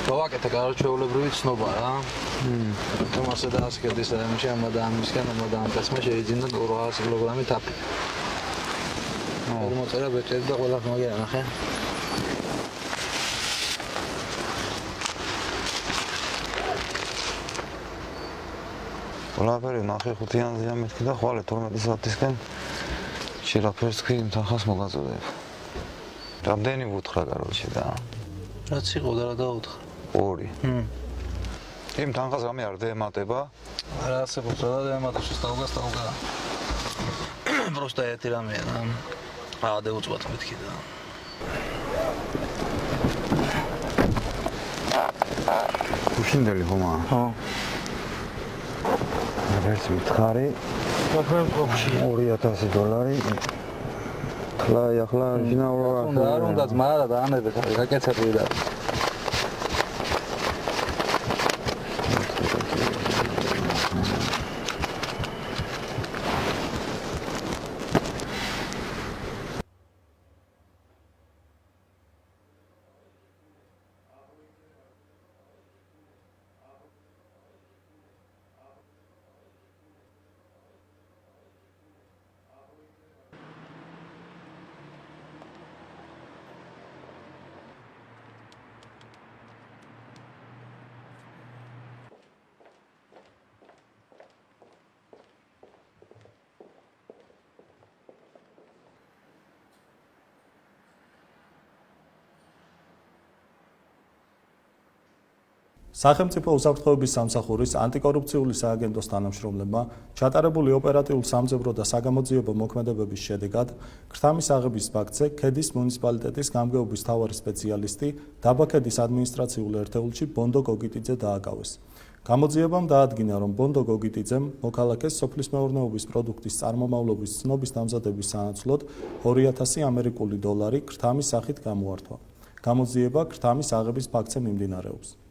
გავაკეთე გარჩეულებრივი ცნობა რა. თომასე და ასკედის ამაში ამისგან კაცმა შეიძინა 800 კილოგრამი თაფლი. მოწერა ბეჭედი და ყველა მაგერა ნახე. ყველაფერი ნახე 5-იანზეა მეთქი და ხვალე 12 საათისკენ შერაფერსკი თანხას მოგაწოდებ. რამდენი ვუთხრა კაროჩე და რაც იყო და რა დაუთხრა? 2. იმ თანხას გამი არ დაემატება? არა ასეფოს რა დაემატებს სტავგა. Просто ერთი რამეა და დაუწვათ მეთქი და. უშინდელი ხომა? ხო. ვერც ვითხარი. $2000. ახლა შინაურა. არ უნდა ძმარა და ანებეთ, გაკეთებული და. სახელმწიფო უსაფრთხოების სამსახურის ანტიკორუფციული სააგენტოს თანამშრომლებმა ჩატარებული ოპერატიულ სამძებრო და საგამოძიებო მოქმედებების შედეგად ქრთამის აღების ფაქტზე ქედის მუნიციპალიტეტის გამგეობის მთავარი სპეციალისტი დაბა ქედის ადმინისტრაციულ ერთეულში ბონდო გოგიტიძე დააკავეს. გამოძიებამ დაადგინა, რომ ბონდო გოგიტიძემ მოქალაქეს სოფლის მეურნეობის პროდუქტის წარმომავლობის ცნობის დამზადების სანაცვლოდ $2000 ქრთამის სახით გამოართვა. გამოძიება ქრთამის აღების ფაქტზე მიმდინარეობს.